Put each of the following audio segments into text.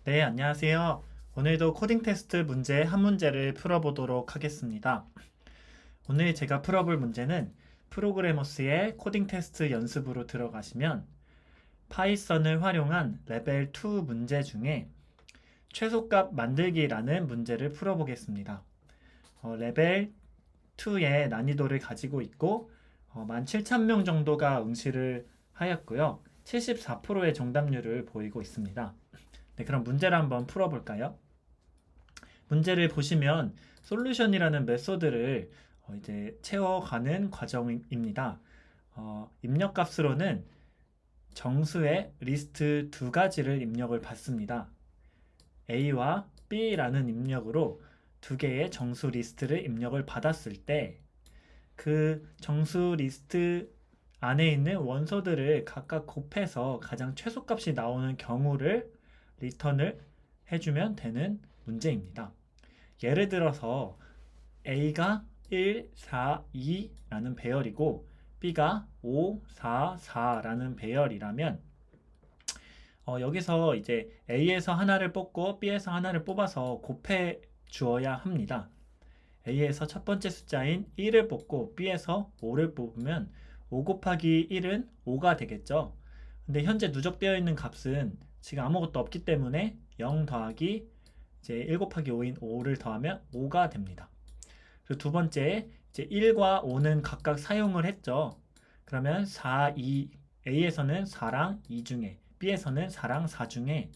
네, 안녕하세요. 오늘도 코딩 테스트 문제 한 문제를 풀어보도록 하겠습니다. 오늘 제가 풀어볼 문제는 프로그래머스의 코딩 테스트 연습으로 들어가시면 파이썬을 활용한 레벨 2 문제 중에 최소값 만들기라는 문제를 풀어보겠습니다. 레벨 2의 난이도를 가지고 있고 17,000명 정도가 응시를 하였고요. 74%의 정답률을 보이고 있습니다. 네, 그럼 문제를 한번 풀어볼까요? 문제를 보시면 솔루션이라는 메소드를 이제 채워가는 과정입니다. 입력값으로는 정수의 리스트 두 가지를 입력을 받습니다. A와 B라는 입력으로 두 개의 정수 리스트를 입력을 받았을 때 그 정수 리스트 안에 있는 원소들을 각각 곱해서 가장 최소값이 나오는 경우를 리턴을 해주면 되는 문제입니다. 예를 들어서 A가 1, 4, 2라는 배열이고 B가 5, 4, 4라는 배열이라면 여기서 이제 A에서 하나를 뽑고 B에서 하나를 뽑아서 곱해 주어야 합니다. A에서 첫 번째 숫자인 1을 뽑고 B에서 5를 뽑으면 5 곱하기 1은 5가 되겠죠. 근데 현재 누적되어 있는 값은 지금 아무것도 없기 때문에 0 더하기 이제 1 곱하기 5인 5를 더하면 5가 됩니다. 그리고 두 번째, 이제 1과 5는 각각 사용을 했죠. 그러면 4, 2, A에서는 4랑 2 중에, B에서는 4랑 4 중에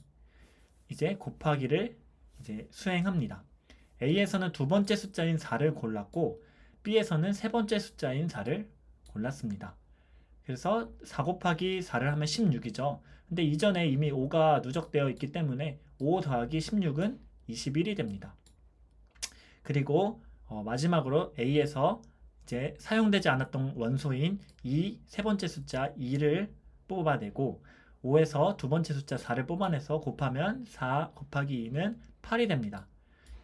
이제 곱하기를 이제 수행합니다. A에서는 두 번째 숫자인 4를 골랐고, B에서는 세 번째 숫자인 4를 골랐습니다. 그래서 4 곱하기 4를 하면 16이죠. 근데 이전에 이미 5가 누적되어 있기 때문에 5 더하기 16은 21이 됩니다. 그리고 마지막으로 A에서 이제 사용되지 않았던 원소인 2, 세 번째 숫자 2를 뽑아내고 5에서 두 번째 숫자 4를 뽑아내서 곱하면 4 곱하기 2는 8이 됩니다.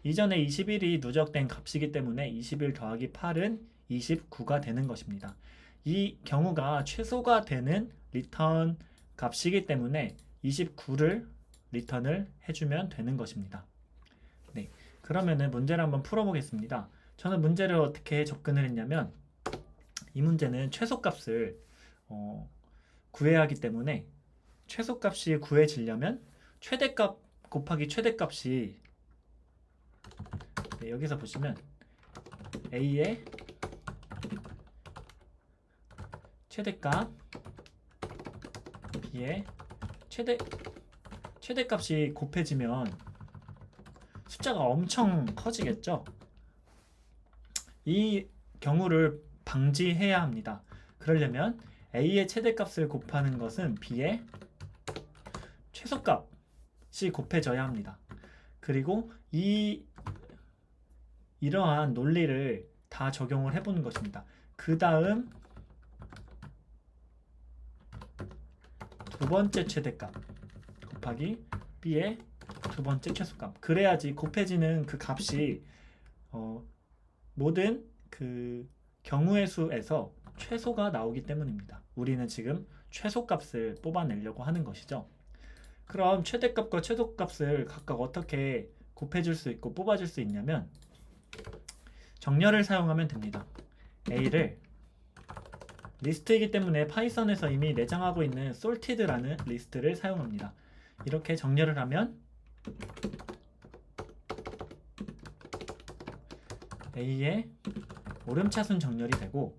이전에 21이 누적된 값이기 때문에 21 더하기 8은 29가 되는 것입니다. 이 경우가 최소가 되는 리턴 값이기 때문에 29를 리턴을 해주면 되는 것입니다. 네, 그러면은 문제를 한번 풀어보겠습니다. 저는 문제를 어떻게 접근을 했냐면 이 문제는 최소값을 구해야 하기 때문에 최소값이 구해지려면 최대값 곱하기 최대값이 네, 여기서 보시면 A의 최대값 B의 최대값이 곱해지면 숫자가 엄청 커지겠죠. 이 경우를 방지해야 합니다. 그러려면 A의 최대값을 곱하는 것은 B의 최소값이 곱해져야 합니다. 그리고 이러한 논리를 다 적용을 해보는 것입니다. 그 다음 두 번째 최대값 곱하기 B의 두 번째 최소값. 그래야지 곱해지는 그 값이 모든 그 경우의 수에서 최소가 나오기 때문입니다. 우리는 지금 최소값을 뽑아내려고 하는 것이죠. 그럼 최대값과 최소값을 각각 어떻게 곱해줄 수 있고 뽑아줄 수 있냐면 정렬을 사용하면 됩니다. A를 리스트이기 때문에 파이썬에서 이미 내장하고 있는 sorted라는 리스트를 사용합니다. 이렇게 정렬을 하면 A의 오름차순 정렬이 되고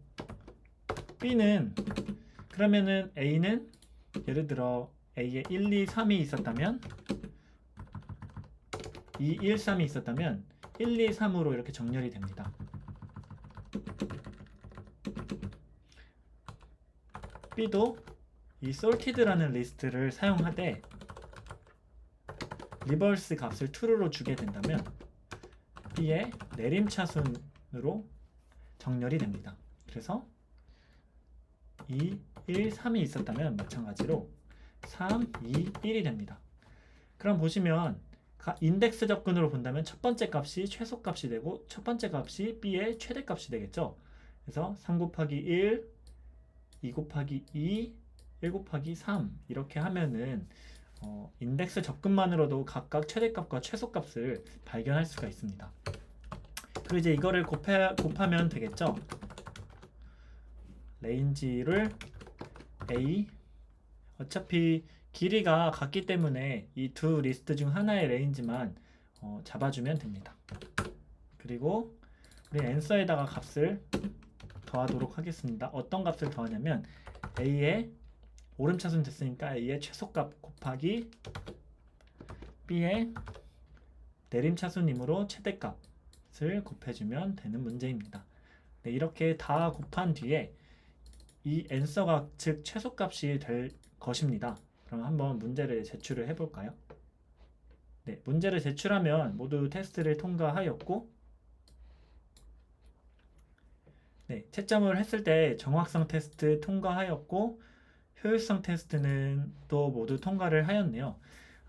B는 그러면은 A는 예를 들어 A에 1, 2, 3이 있었다면 2, 1, 3이 있었다면 1, 2, 3으로 이렇게 정렬이 됩니다. B도 이 sorted라는 리스트를 사용하되 리버스 값을 true로 주게 된다면 B의 내림차순으로 정렬이 됩니다. 그래서 2, 1, 3이 있었다면 마찬가지로 3, 2, 1이 됩니다. 그럼 보시면 인덱스 접근으로 본다면 첫 번째 값이 최소값이 되고 첫 번째 값이 B의 최대값이 되겠죠. 그래서 3 곱하기 1, 2 곱하기 2, 1 곱하기 3 이렇게 하면은 인덱스 접근만으로도 각각 최대값과 최소값을 발견할 수가 있습니다. 그리고 이제 이거를 곱하면 되겠죠. 레인지를 A, 어차피 길이가 같기 때문에 이 두 리스트 중 하나의 레인지만 잡아주면 됩니다. 그리고 우리 앤서에다가 값을 더하도록 하겠습니다. 어떤 값을 더하냐면 A의 오름차순 됐으니까 A의 최소값 곱하기 B의 내림차순이므로 최대값을 곱해주면 되는 문제입니다. 네, 이렇게 다 곱한 뒤에 이 앤서가 즉 최소값이 될 것입니다. 그럼 한번 문제를 제출을 해볼까요? 네, 문제를 제출하면 모두 테스트를 통과하였고, 네, 채점을 했을 때 정확성 테스트 통과하였고 효율성 테스트는 또 모두 통과를 하였네요.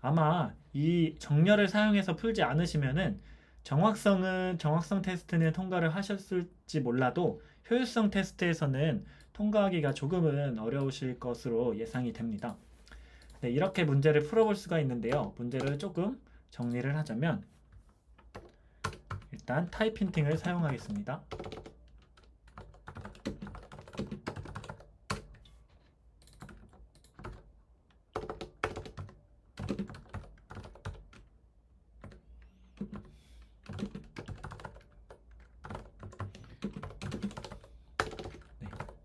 아마 이 정렬을 사용해서 풀지 않으시면은 정확성 테스트는 통과를 하셨을지 몰라도 효율성 테스트에서는 통과하기가 조금은 어려우실 것으로 예상이 됩니다. 네, 이렇게 문제를 풀어볼 수가 있는데요. 문제를 조금 정리를 하자면 일단 타입 힌팅을 사용하겠습니다.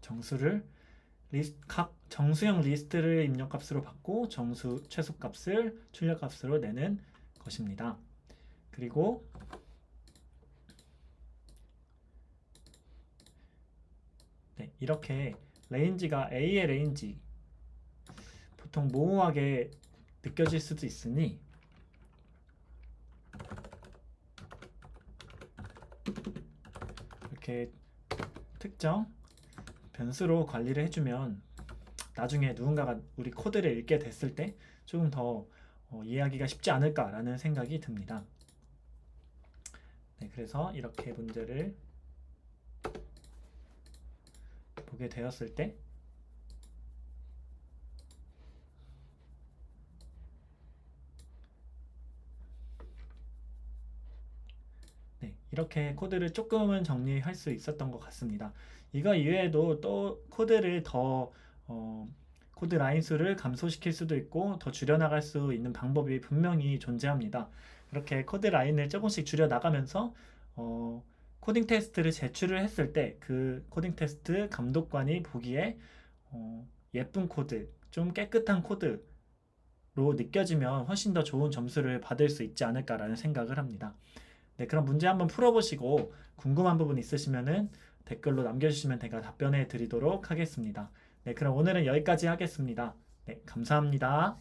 정수를 각 정수형 리스트를 입력값으로 받고 정수 최소값을 출력값으로 내는 것입니다. 그리고 네, 이렇게 레인지가 A의 레인지 보통 모호하게 느껴질 수도 있으니 이렇게 특정 변수로 관리를 해주면 나중에 누군가가 우리 코드를 읽게 됐을 때 조금 더 이해하기가 쉽지 않을까라는 생각이 듭니다. 네, 그래서 이렇게 문제를 보게 되었을 때 네, 이렇게 코드를 조금은 정리할 수 있었던 것 같습니다. 이거 이외에도 또 코드를 더 코드 라인 수를 감소시킬 수도 있고 더 줄여나갈 수 있는 방법이 분명히 존재합니다. 그렇게 코드 라인을 조금씩 줄여나가면서 코딩 테스트를 제출을 했을 때 그 코딩 테스트 감독관이 보기에 예쁜 코드, 좀 깨끗한 코드로 느껴지면 훨씬 더 좋은 점수를 받을 수 있지 않을까라는 생각을 합니다. 네, 그럼 문제 한번 풀어보시고 궁금한 부분 있으시면은 댓글로 남겨주시면 제가 답변해 드리도록 하겠습니다. 네, 그럼 오늘은 여기까지 하겠습니다. 네, 감사합니다.